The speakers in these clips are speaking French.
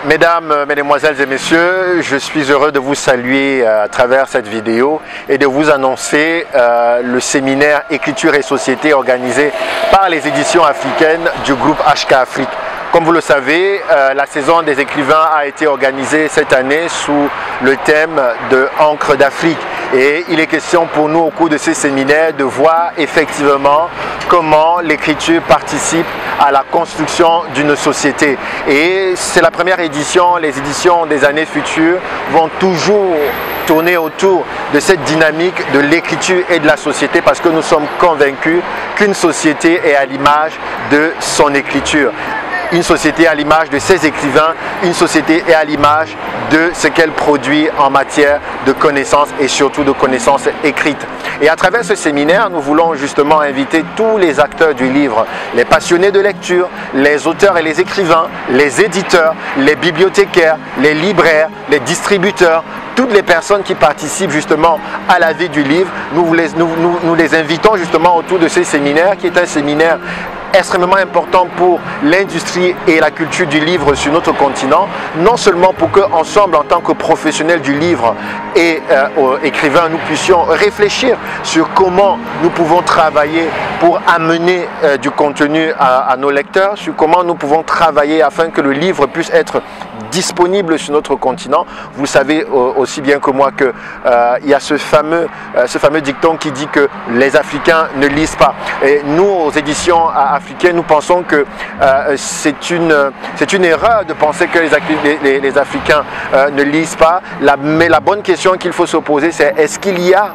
Mesdames, Mesdemoiselles et Messieurs, je suis heureux de vous saluer à travers cette vidéo et de vous annoncer le séminaire Écriture et Société organisé par les éditions africaines du groupe HK Afrique. Comme vous le savez, la saison des écrivains a été organisée cette année sous le thème de Encre d'Afrique. Et il est question pour nous au cours de ces séminaires de voir effectivement comment l'écriture participe à la construction d'une société. Et c'est la première édition, les éditions des années futures vont toujours tourner autour de cette dynamique de l'écriture et de la société parce que nous sommes convaincus qu'une société est à l'image de son écriture. Une société à l'image de ses écrivains, une société est à l'image de ce qu'elle produit en matière de connaissances et surtout de connaissances écrites. Et à travers ce séminaire, nous voulons justement inviter tous les acteurs du livre, les passionnés de lecture, les auteurs et les écrivains, les éditeurs, les bibliothécaires, les libraires, les distributeurs, toutes les personnes qui participent justement à la vie du livre. Nous les invitons justement autour de ce séminaire qui est un séminaire extrêmement important pour l'industrie et la culture du livre sur notre continent, non seulement pour qu'ensemble, en tant que professionnels du livre et écrivains, nous puissions réfléchir sur comment nous pouvons travailler pour amener du contenu à nos lecteurs, sur comment nous pouvons travailler afin que le livre puisse être disponible sur notre continent. Vous savez aussi bien que moi qu'il y a ce fameux dicton qui dit que les Africains ne lisent pas. Et nous, aux éditions africaines, nous pensons que c'est une erreur de penser que les Africains ne lisent pas. Mais la bonne question qu'il faut se poser, c'est est-ce qu'il y a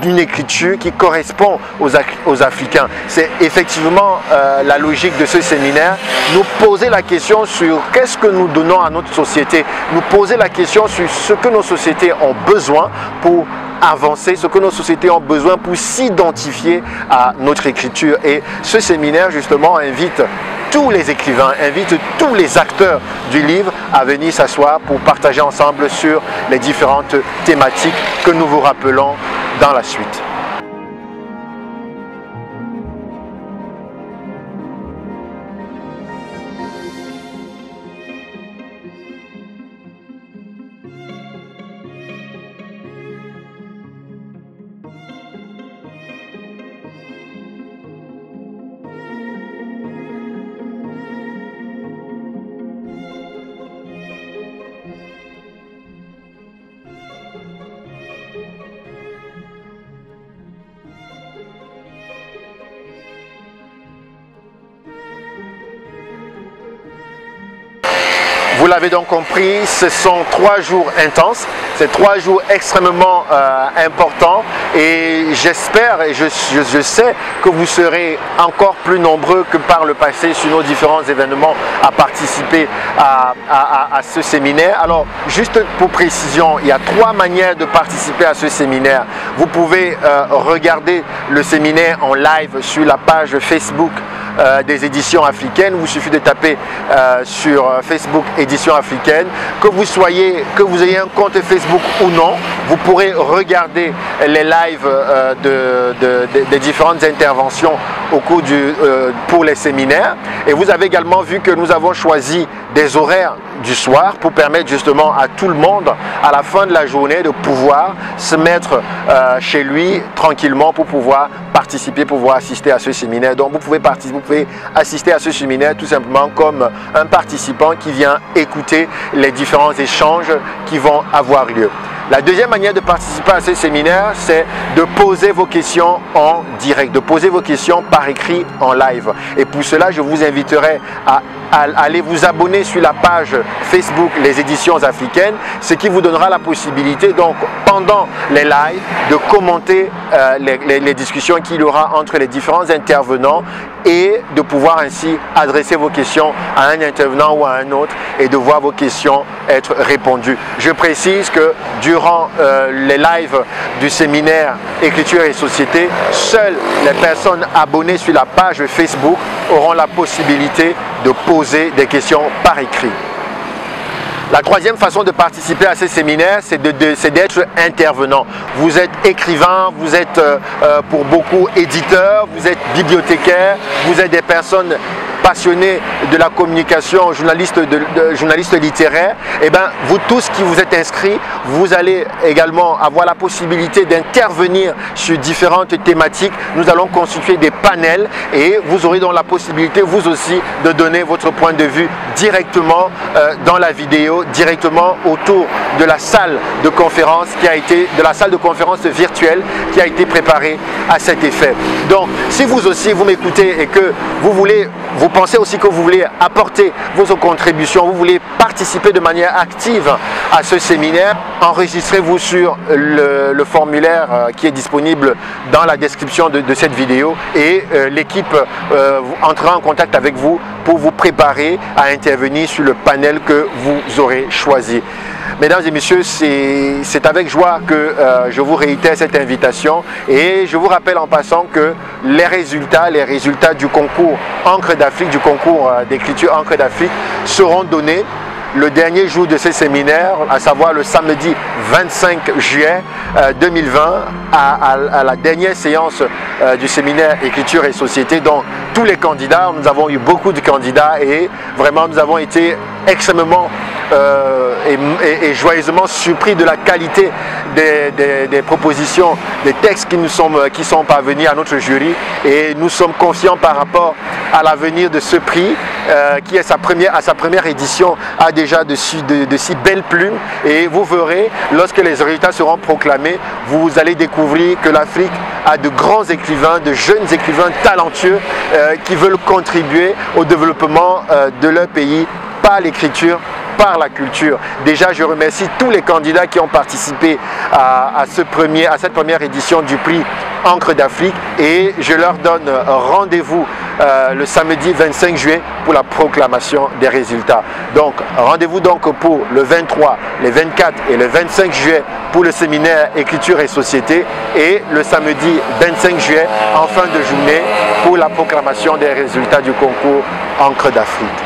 une écriture qui correspond aux Africains? C'est effectivement la logique de ce séminaire. Nous poser la question sur qu'est-ce que nous donnons à notre société, nous poser la question sur ce que nos sociétés ont besoin pour avancer, ce que nos sociétés ont besoin pour s'identifier à notre écriture. Et ce séminaire justement invite tous les écrivains, invite tous les acteurs du livre à venir s'asseoir pour partager ensemble sur les différentes thématiques que nous vous rappelons dans la suite. Vous l'avez donc compris, ce sont 3 jours intenses, c'est 3 jours extrêmement importants et j'espère et je sais que vous serez encore plus nombreux que par le passé sur nos différents événements à participer à ce séminaire. Alors, juste pour précision, il y a 3 manières de participer à ce séminaire. Vous pouvez regarder le séminaire en live sur la page Facebook des éditions africaines. Il suffit de taper sur Facebook éditions africaines. Que vous ayez un compte Facebook ou non, vous pourrez regarder les lives des différentes interventions au cours pour les séminaires. Et vous avez également vu que nous avons choisi des horaires du soir pour permettre justement à tout le monde à la fin de la journée de pouvoir se mettre chez lui tranquillement pour pouvoir participer, pour pouvoir assister à ce séminaire. Donc vous pouvez assister à ce séminaire tout simplement comme un participant qui vient écouter les différents échanges qui vont avoir lieu. La deuxième manière de participer à ce séminaire, c'est de poser vos questions en direct, de poser vos questions par écrit en live. Et pour cela, je vous inviterai à aller vous abonner sur la page Facebook Les Éditions Africaines, ce qui vous donnera la possibilité, donc, pendant les lives, de commenter les discussions qu'il y aura entre les différents intervenants et de pouvoir ainsi adresser vos questions à un intervenant ou à un autre et de voir vos questions être répondues. Je précise que durant les lives du séminaire Écriture et Société, seules les personnes abonnées sur la page Facebook auront la possibilité de poser des questions par écrit. La troisième façon de participer à ces séminaires, c'est d'être intervenant. Vous êtes écrivain, vous êtes pour beaucoup éditeur, vous êtes bibliothécaire, vous êtes des personnes passionnés de la communication, journalistes littéraires, et bien vous tous qui vous êtes inscrits, vous allez également avoir la possibilité d'intervenir sur différentes thématiques. Nous allons constituer des panels et vous aurez donc la possibilité vous aussi de donner votre point de vue directement dans la vidéo, directement autour de la salle de conférence virtuelle qui a été préparée à cet effet. Donc si vous aussi vous m'écoutez et que vous pensez aussi que vous voulez apporter votre contribution, vous voulez participer de manière active à ce séminaire, enregistrez-vous sur le formulaire qui est disponible dans la description de cette vidéo et l'équipe entrera en contact avec vous pour vous préparer à intervenir sur le panel que vous aurez choisi. Mesdames et messieurs, c'est avec joie que je vous réitère cette invitation et je vous rappelle en passant que les résultats du concours Encre d'Afrique, du concours d'écriture Encre d'Afrique seront donnés le dernier jour de ce séminaire, à savoir le samedi 25 juillet 2020, à la dernière séance du séminaire Écriture et Société. Donc tous les candidats, nous avons eu beaucoup de candidats et vraiment nous avons été extrêmement et joyeusement surpris de la qualité des propositions, des textes qui sont parvenus à notre jury, et nous sommes confiants par rapport à l'avenir de ce prix qui est à sa première édition, a déjà de si belles plumes, et vous verrez lorsque les résultats seront proclamés, vous allez découvrir que l'Afrique a de grands écrivains, de jeunes écrivains talentueux qui veulent contribuer au développement de leur pays par l'écriture, par la culture. Déjà, je remercie tous les candidats qui ont participé à cette première édition du prix Encre d'Afrique, et je leur donne rendez-vous le samedi 25 juillet pour la proclamation des résultats. Donc, rendez-vous donc pour le 23, le 24 et le 25 juillet pour le séminaire Écriture et Société, et le samedi 25 juillet en fin de journée pour la proclamation des résultats du concours Encre d'Afrique.